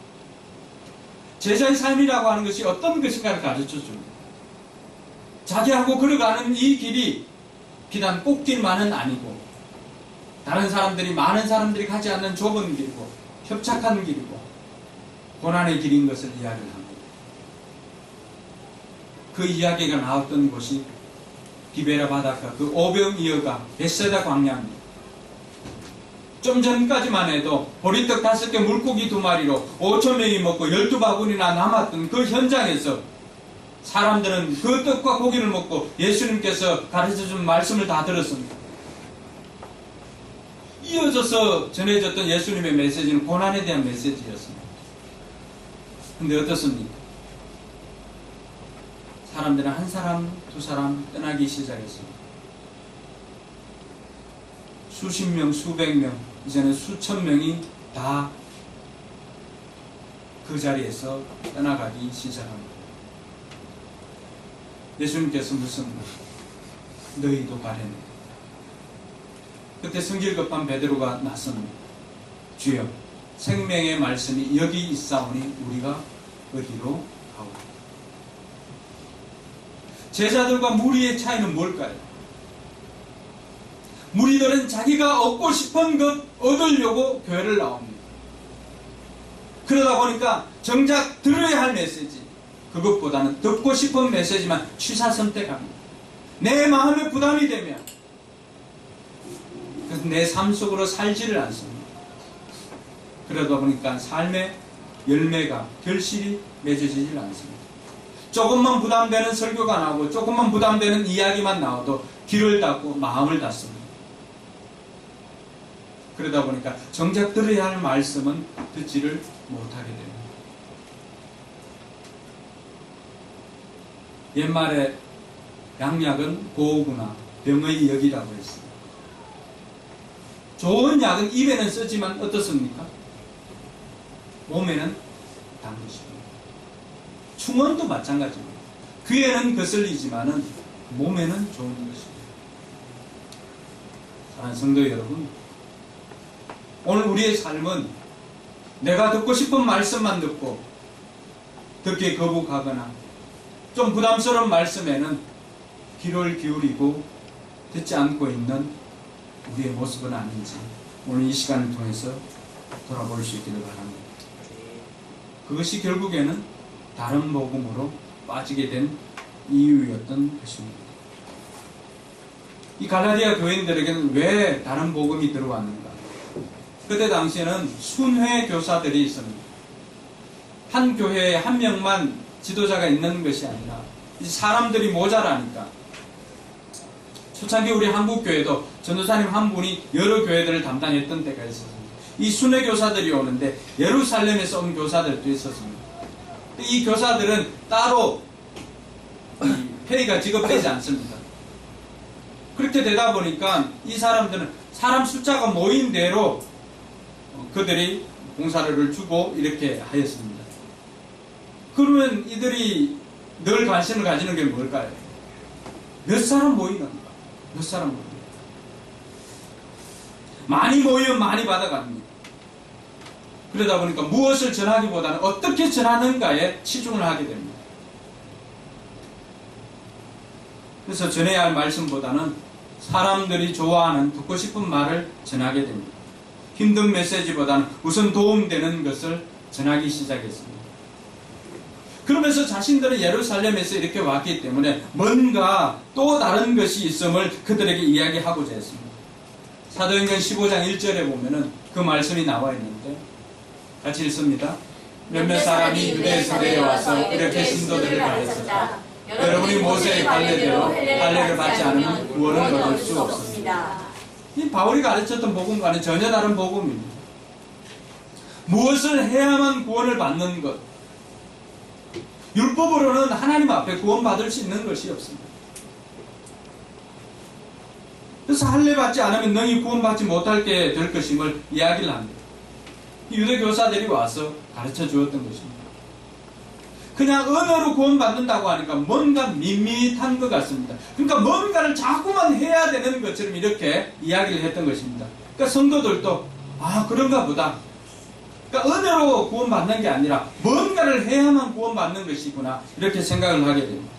제자의 삶이라고 하는 것이 어떤 것인가를 가르쳐 줍니다. 자기하고 걸어가는 이 길이 비단 꽃길만은 아니고, 다른 사람들이, 많은 사람들이 가지 않는 좁은 길이고 협착한 길이고 고난의 길인 것을 이야기를 합니다. 그 이야기가 나왔던 곳이 기베라 바닷가 그 오병이어가 벳세다 광야입니다. 좀 전까지만 해도 보리떡 5개 물고기 2마리로 5,000명이 먹고 12바구니나 남았던 그 현장에서 사람들은 그 떡과 고기를 먹고 예수님께서 가르쳐준 말씀을 다 들었습니다. 이어져서 전해졌던 예수님의 메시지는 고난에 대한 메시지였습니다. 근데 어떻습니까? 사람들은 한 사람, 두 사람 떠나기 시작했습니다. 수십 명, 수백 명, 이제는 수천 명이 다 그 자리에서 떠나가기 시작합니다. 예수님께서 묻습니다. 너희도 가려내. 그때 성질 급한 베드로가 나섭니다. 주여, 생명의 말씀이 여기 있사오니 우리가 어디로 가오? 제자들과 무리의 차이는 뭘까요? 무리들은 자기가 얻고 싶은 것 얻으려고 교회를 나옵니다. 그러다 보니까 정작 들어야 할 메시지, 그것보다는 듣고 싶은 메시지만 취사 선택합니다. 내 마음에 부담이 되면 내 삶 속으로 살지를 않습니다. 그러다 보니까 삶의 열매가 결실이 맺어지질 않습니다. 조금만 부담되는 설교가 나오고 조금만 부담되는 이야기만 나와도 귀를 닫고 마음을 닫습니다. 그러다 보니까 정작 들어야 할 말씀은 듣지를 못하게 됩니다. 옛말에 양약은 보호구나 병의 역이라고 했습니다. 좋은 약은 입에는 쓰지만 어떻습니까? 몸에는 단 것입니다. 충원도 마찬가지입니다. 귀에는 거슬리지만은 몸에는 좋은 것입니다. 사랑하는 성도 여러분, 오늘 우리의 삶은 내가 듣고 싶은 말씀만 듣고 듣기에 거부하거나 좀 부담스러운 말씀에는 귀를 기울이고 듣지 않고 있는 우리의 모습은 아닌지 오늘 이 시간을 통해서 돌아볼 수 있기를 바랍니다. 그것이 결국에는 다른 복음으로 빠지게 된 이유였던 것입니다. 이 갈라디아 교인들에게는 왜 다른 복음이 들어왔는가? 그때 당시에는 순회 교사들이 있습니다. 한 교회에 한 명만 지도자가 있는 것이 아니라 사람들이 모자라니까 초창기 우리 한국교회도 전도사님 한 분이 여러 교회들을 담당했던 때가 있었습니다. 이 순회 교사들이 오는데 예루살렘에서 온 교사들도 있었습니다. 이 교사들은 따로 페이가 지급되지 않습니다. 그렇게 되다 보니까 이 사람들은 사람 숫자가 모인 대로 그들이 봉사료를 주고 이렇게 하였습니다. 그러면 이들이 늘 관심을 가지는 게 뭘까요? 몇 사람 모이는가? 몇 사람 모이는가? 많이 모이면 많이 받아갑니다. 그러다 보니까 무엇을 전하기보다는 어떻게 전하는가에 치중을 하게 됩니다. 그래서 전해야 할 말씀보다는 사람들이 좋아하는 듣고 싶은 말을 전하게 됩니다. 힘든 메시지보다는 우선 도움되는 것을 전하기 시작했습니다. 그러면서 자신들은 예루살렘에서 이렇게 왔기 때문에 뭔가 또 다른 것이 있음을 그들에게 이야기하고자 했습니다. 사도행전 15장 1절에 보면은 그 말씀이 나와 있는데 같이 읽습니다. 몇몇 사람이 유대에서 내려와서 이렇게 신도들을 가르쳤다. 여러분이 모세의 관례대로 할례를 받지 않으면 구원을 얻을 수 없습니다. 이 바울이 가르쳤던 복음과는 전혀 다른 복음입니다. 무엇을 해야만 구원을 받는 것, 율법으로는 하나님 앞에 구원받을 수 있는 것이 없습니다. 그래서 할례 받지 않으면 너희 구원받지 못하게 될 것임을 이야기를 합니다. 유대 교사들이 와서 가르쳐 주었던 것입니다. 그냥 언어로 구원받는다고 하니까 뭔가 밋밋한 것 같습니다. 그러니까 뭔가를 자꾸만 해야 되는 것처럼 이렇게 이야기를 했던 것입니다. 그러니까 성도들도 그런가 보다. 그러니까 언어로 구원받는 게 아니라 뭔가를 해야만 구원받는 것이구나 이렇게 생각을 하게 됩니다.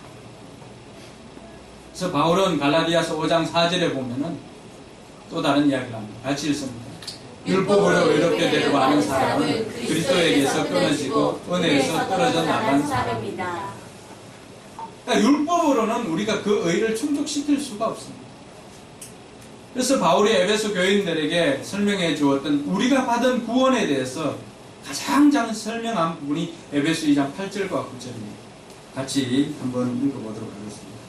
그래서 바울은 갈라디아서 5장 4절에 보면은 또 다른 이야기를 합니다. 같이 읽습니다. 율법으로 외롭게 데려가는 사람은 그리스도에게서 끊어지고 은혜에서 떨어져 나간 사람이다. 그러니까 율법으로는 우리가 그 의를 충족시킬 수가 없습니다. 그래서 바울이 에베소 교인들에게 설명해 주었던 우리가 받은 구원에 대해서 가장 잘 설명한 부분이 에베소 2장 8절과 9절입니다. 같이 한번 읽어보도록 하겠습니다.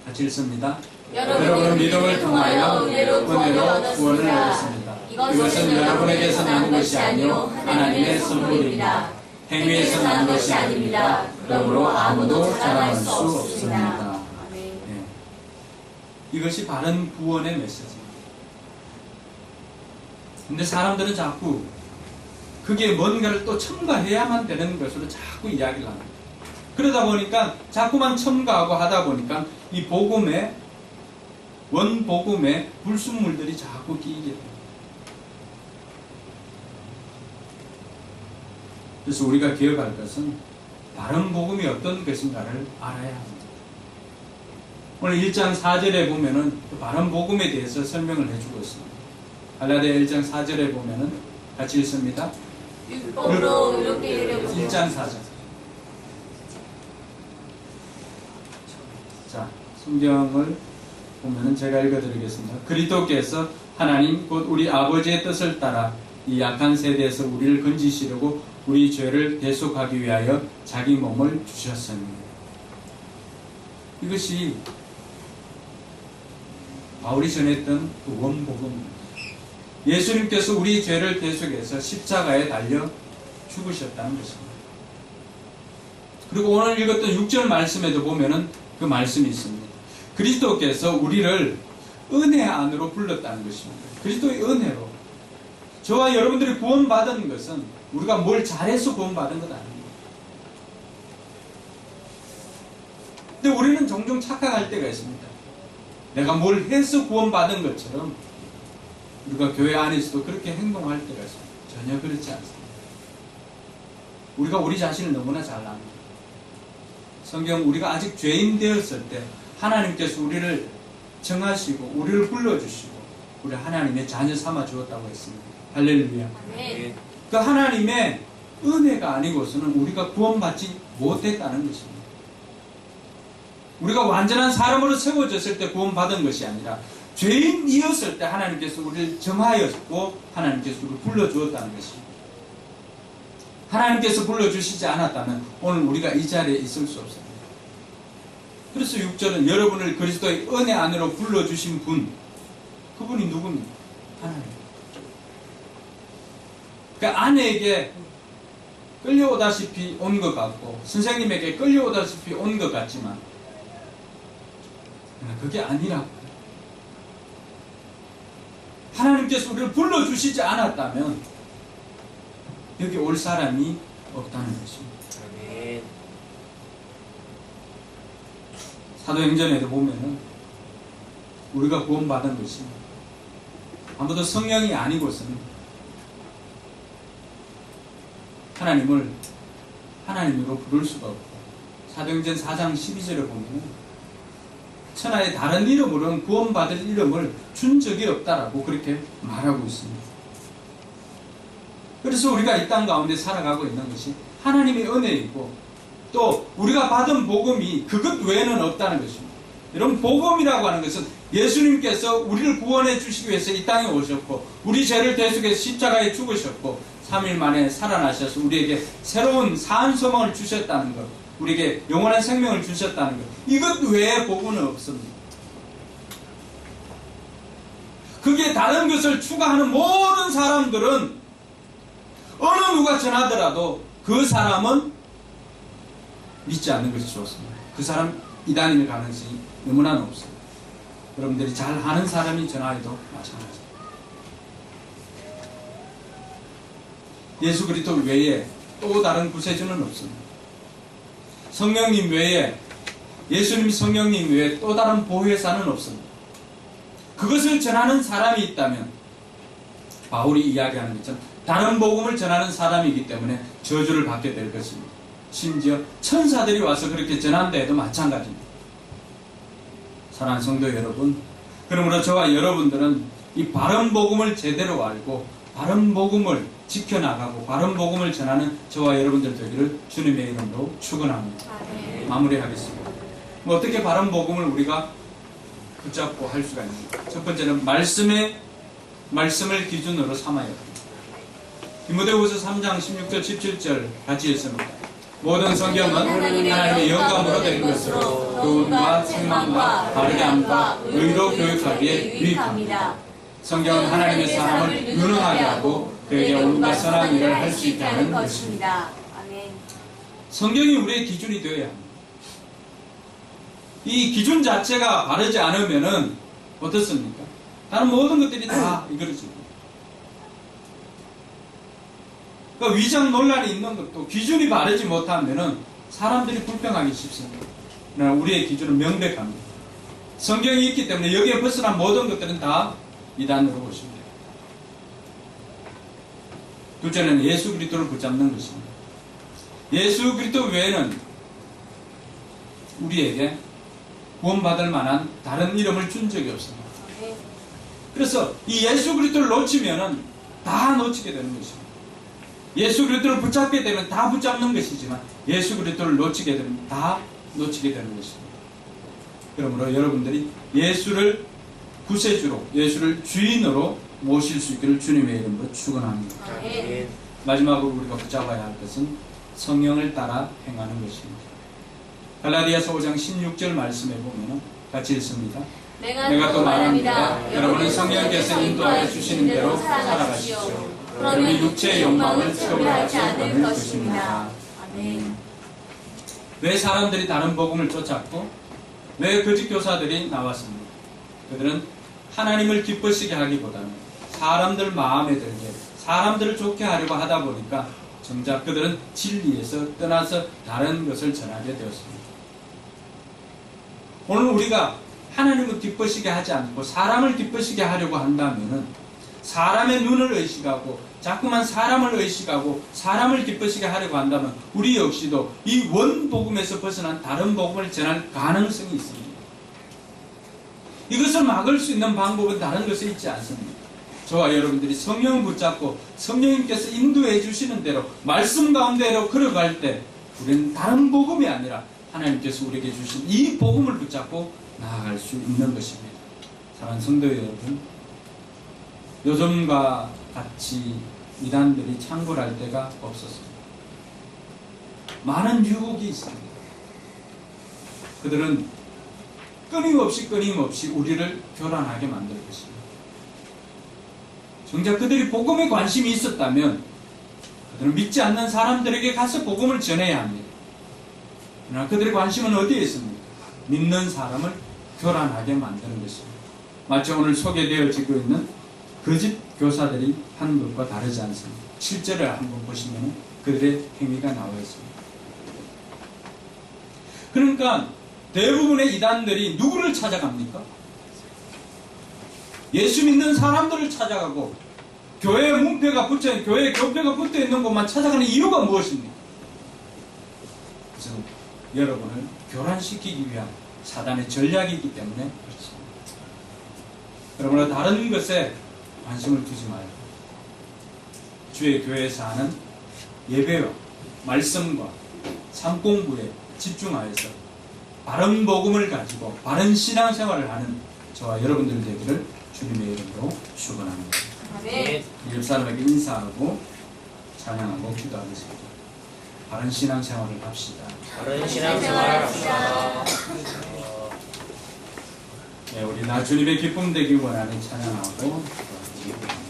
같이 읽습니다. 여러분은 믿음을 통하여 은혜로 구원을 얻었습니다. 이것은 여러분에게서 난 것이 아니요 하나님의 선물입니다. 행위에서 난 것이 아닙니다. 그러므로 아무도 자랑할 수 없습니다. 네. 이것이 바른 구원의 메시지입니다. 근데 사람들은 자꾸 그게 뭔가를 또 첨가해야만 되는 것으로 자꾸 이야기를 합니다. 그러다 보니까 자꾸만 첨가하고 하다 보니까 이 복음의 원복음의 불순물들이 자꾸 끼이게 됩니다. 그래서 우리가 기억할 것은 바른 복음이 어떤 것인가를 알아야 합니다. 오늘 1장 4절에 보면은 그 바른 복음에 대해서 설명을 해주고 있습니다. 갈라디아 1장 4절에 보면은 같이 읽습니다. 율법으로 이렇게 이르려고 1장 4절. 자, 성경을 보면은 제가 읽어드리겠습니다. 그리스도께서 하나님 곧 우리 아버지의 뜻을 따라 이 약한 세대에서 우리를 건지시려고 우리 죄를 대속하기 위하여 자기 몸을 주셨습니다. 이것이 바울이 전했던 그 원복음입니다. 예수님께서 우리 죄를 대속해서 십자가에 달려 죽으셨다는 것입니다. 그리고 오늘 읽었던 6절 말씀에도 보면은 그 말씀이 있습니다. 그리스도께서 우리를 은혜 안으로 불렀다는 것입니다. 그리스도의 은혜로. 저와 여러분들이 구원받은 것은 우리가 뭘 잘해서 구원받은 것 아닙니다. 근데 우리는 종종 착각할 때가 있습니다. 내가 뭘 해서 구원받은 것처럼 우리가 교회 안에서도 그렇게 행동할 때가 있습니다. 전혀 그렇지 않습니다. 우리가 우리 자신을 너무나 잘 압니다. 성경 우리가 아직 죄인 되었을 때 하나님께서 우리를 정하시고 우리를 불러주시고 우리 하나님의 자녀 삼아 주었다고 했습니다. 할렐루야. 네. 그 하나님의 은혜가 아니고서는 우리가 구원받지 못했다는 것입니다. 우리가 완전한 사람으로 세워졌을 때 구원받은 것이 아니라 죄인이었을 때 하나님께서 우리를 정하였고 하나님께서 우리를 불러주었다는 것입니다. 하나님께서 불러주시지 않았다면 오늘 우리가 이 자리에 있을 수 없습니다. 그래서 6절은 여러분을 그리스도의 은혜 안으로 불러주신 분, 그분이 누굽니까? 하나님. 그 아내에게 끌려오다시피 온 것 같고 선생님에게 끌려오다시피 온 것 같지만 그게 아니라고. 하나님께서 우리를 불러주시지 않았다면 여기 올 사람이 없다는 것입니다. 사도행전에도 보면은 우리가 구원받은 것이 아무도 성령이 아니고서는 하나님을 하나님으로 부를 수가 없고, 사도행전 4장 12절에 보면은 천하의 다른 이름으로는 구원받을 이름을 준 적이 없다라고 그렇게 말하고 있습니다. 그래서 우리가 이 땅 가운데 살아가고 있는 것이 하나님의 은혜이고 또 우리가 받은 복음이 그것 외에는 없다는 것입니다. 여러분, 복음이라고 하는 것은 예수님께서 우리를 구원해 주시기 위해서 이 땅에 오셨고 우리 죄를 대속해서 십자가에 죽으셨고 3일 만에 살아나셔서 우리에게 새로운 산 소망을 주셨다는 것, 우리에게 영원한 생명을 주셨다는 것, 이것 외에 복음은 없습니다. 그게 다른 것을 추구하는 모든 사람들은 어느 누가 전하더라도 그 사람은 믿지 않는 것이 좋습니다. 그 사람 이단일 가능성이 너무나 높습니다. 여러분들이 잘 아는 사람이 전하여도 마찬가지입니다. 예수 그리스도 외에 또 다른 구세주는 없습니다. 성령님 외에, 예수님 성령님 외에 또 다른 보혜사는 없습니다. 그것을 전하는 사람이 있다면 바울이 이야기하는 것처럼 다른 복음을 전하는 사람이기 때문에 저주를 받게 될 것입니다. 심지어 천사들이 와서 그렇게 전한다 해도 마찬가지입니다. 사랑하는 성도 여러분, 그러므로 저와 여러분들은 이 바른 복음을 제대로 알고 바른 복음을 지켜나가고 바른 복음을 전하는 저와 여러분들 되기를 주님의 이름으로 축원합니다. 마무리하겠습니다. 어떻게 바른 복음을 우리가 붙잡고 할 수가 있는가? 첫 번째는 말씀을 기준으로 삼아야 합니다. 디모데후서 3장 16절 17절 같이 읽습니다. 모든 성경은 하나님의 영감으로 된 것으로 교훈과 책망과 바르게 함과 의로 교육하기에 유익합니다. 성경은 하나님의 사람을 유능하게 하고 그에게 온갖 선한 일을 할 수 있게 하는 것입니다. 아멘. 성경이 우리의 기준이 되어야 합니다. 이 기준 자체가 바르지 않으면은 어떻습니까? 다른 모든 것들이 다 이그러집니다. 그러니까 위장 논란이 있는 것도 기준이 바르지 못하면은 사람들이 불평하기 쉽습니다. 그러나 우리의 기준은 명백합니다. 성경이 있기 때문에 여기에 벗어난 모든 것들은 다 이단으로 보십니다. 둘째는 예수 그리스도를 붙잡는 것입니다. 예수 그리스도 외에는 우리에게 구원받을 만한 다른 이름을 준 적이 없습니다. 그래서 이 예수 그리스도를 놓치면은 다 놓치게 되는 것입니다. 예수 그리스도를 붙잡게 되면 다 붙잡는 것이지만 예수 그리스도를 놓치게 되면 다 놓치게 되는 것입니다. 그러므로 여러분들이 예수를 구세주로, 예수를 주인으로 모실 수 있기를 주님의 이름으로 축원합니다. 마지막으로 우리가 붙잡아야 할 것은 성령을 따라 행하는 것입니다. 갈라디아서 5장 16절 말씀에 보면 같이 읽습니다. 내가 또 말합니다. 여러분은 성령께서 인도하여 주시는 대로 살아가십시오. 그러면 육체의 욕망을 채우려하지 않을 것입니다. 아멘. 왜 사람들이 다른 복음을 쫓았고 왜 거짓 교사들이 나왔습니까? 그들은 하나님을 기쁘시게 하기보다는 사람들 마음에 들게 사람들을 좋게 하려고 하다 보니까 정작 그들은 진리에서 떠나서 다른 것을 전하게 되었습니다. 오늘 우리가 하나님을 기쁘시게 하지 않고 사람을 기쁘시게 하려고 한다면은 사람의 눈을 의식하고 자꾸만 사람을 의식하고 사람을 기쁘시게 하려고 한다면 우리 역시도 이 원복음에서 벗어난 다른 복음을 전할 가능성이 있습니다. 이것을 막을 수 있는 방법은 다른 것에 있지 않습니다. 저와 여러분들이 성령을 붙잡고 성령님께서 인도해 주시는 대로 말씀 가운데로 걸어갈 때 우리는 다른 복음이 아니라 하나님께서 우리에게 주신 이 복음을 붙잡고 나아갈 수 있는 것입니다. 사랑하는 성도 여러분, 요즘과 같이 이단들이 창궐할 때가 없었습니다. 많은 유혹이 있습니다. 그들은 끊임없이 우리를 교란하게 만들 것입니다. 정작 그들이 복음에 관심이 있었다면 그들은 믿지 않는 사람들에게 가서 복음을 전해야 합니다. 그러나 그들의 관심은 어디에 있습니까? 믿는 사람을 교란하게 만드는 것입니다. 마치 오늘 소개되어지고 있는 거짓 교사들이 하는 것과 다르지 않습니다. 7절을 한번 보시면 그들의 행위가 나와 있습니다. 그러니까 대부분의 이단들이 누구를 찾아갑니까? 예수 믿는 사람들을 찾아가고 교회 문패가 붙여있는, 교회 교표가 붙어있는 곳만 찾아가는 이유가 무엇입니까? 그래서 여러분을 교란시키기 위한 사단의 전략이기 때문에 그렇습니다. 여러분은 다른 것에 관심을 두지 말고 주의 교회에서 하는 예배와 말씀과 삶 공부에 집중하여서 바른 복음을 가지고 바른 신앙생활을 하는 저와 여러분들 되기를 주님의 이름으로 축원합니다. 네. 옆 사람에게 인사하고 찬양하고 기도하겠습니다. 바른 신앙생활을 합시다. 바른 신앙생활을 합시다. 네, 우리 나 주님의 기쁨 되기 원하는 찬양하고 기도하겠습니다.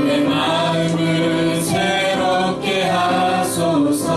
내 마음을 새롭게 하소서.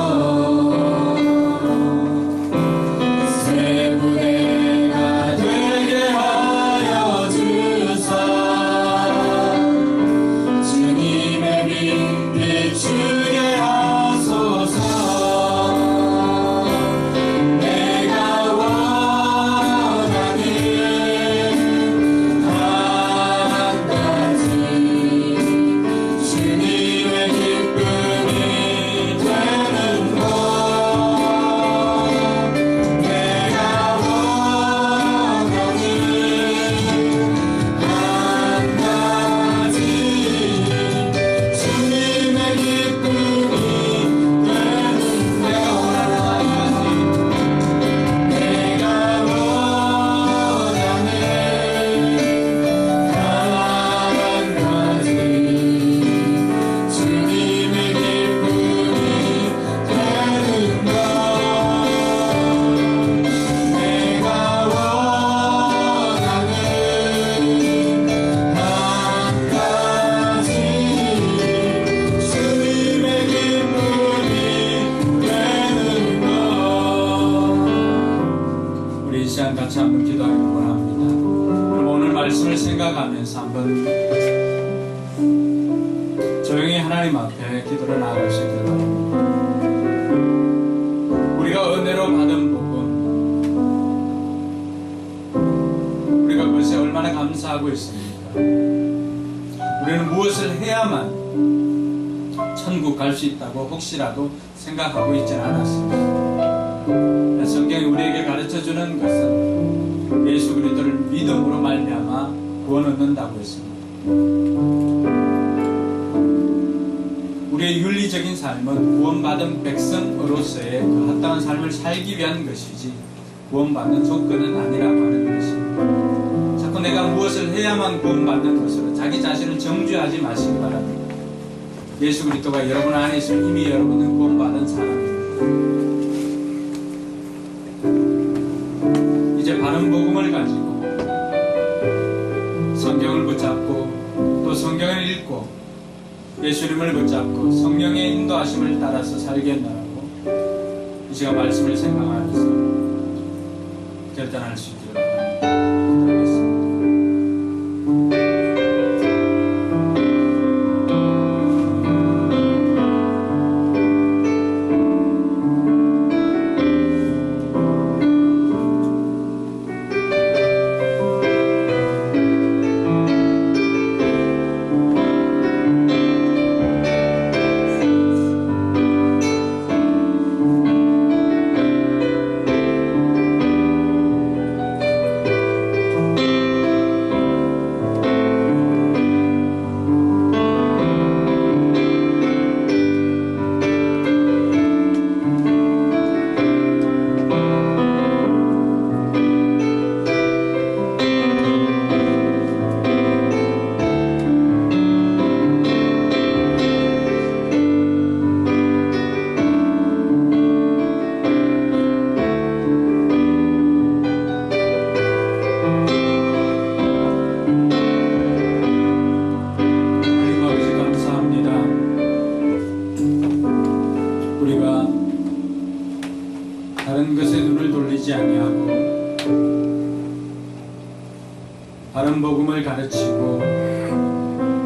일단 같이 한번 기도하기 원합니다. 그럼 오늘 말씀을 생각하면서 한번 조용히 하나님 앞에 기도를 나아갈 수 있기를 바랍니다. 우리가 은혜로 받은 복음, 우리가 그것에 얼마나 감사하고 있습니까? 우리는 무엇을 해야만 천국 갈 수 있다고 혹시라도 생각하고 있지는 않았습니다. 성경이 우리에게 가르쳐주는 것은 예수 그리스도를 믿음으로 말미암아 구원 얻는다고 했습니다. 우리의 윤리적인 삶은 구원받은 백성으로서의 그 합당한 삶을 살기 위한 것이지 구원받는 조건은 아니라고 하는 것입니다. 자꾸 내가 무엇을 해야만 구원받는 것으로 자기 자신을 정죄하지 마시기 바랍니다. 예수 그리스도가 여러분 안에 있으면 이미 여러분은 구원받은 사람입니다. 이제 바른 복음을 가지고 성경을 붙잡고 또 성경을 읽고 예수님을 붙잡고 성령의 인도하심을 따라서 살겠노라고 이 시간 말씀을 생각하면서 결단할 수 있기를 바랍니다. 기도하겠습니다. 다른 것에 눈을 돌리지 아니하고 바른 복음을 가르치고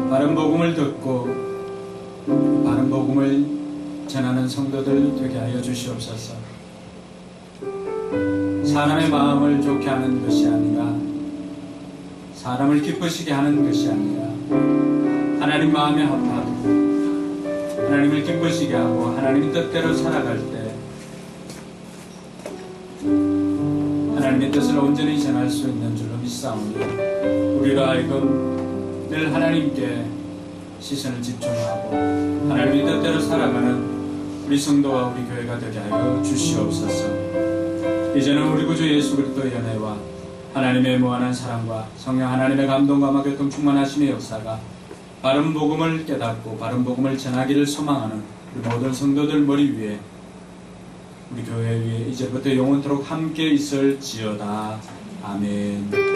바른 복음을 듣고 바른 복음을 전하는 성도들 되게 하여 주시옵소서. 사람의 마음을 좋게 하는 것이 아니라 사람을 기쁘시게 하는 것이 아니라 하나님 마음에 합하고 하나님을 기쁘시게 하고 하나님의 뜻대로 살아갈 때 하나님의 뜻을 온전히 전할 수 있는 줄로 믿사오니 우리로 하여금 늘 하나님께 시선을 집중하고 하나님의 뜻대로 살아가는 우리 성도와 우리 교회가 되게 하여 주시옵소서. 이제는 우리 구주 예수 그리스도의 은혜와 하나님의 무한한 사랑과 성령 하나님의 감동과 교통 충만하심의 역사가 바른 복음을 깨닫고 바른 복음을 전하기를 소망하는 우리 모든 성도들 머리 위에 우리 교회 위에 이제부터 영원토록 함께 있을지어다. 아멘.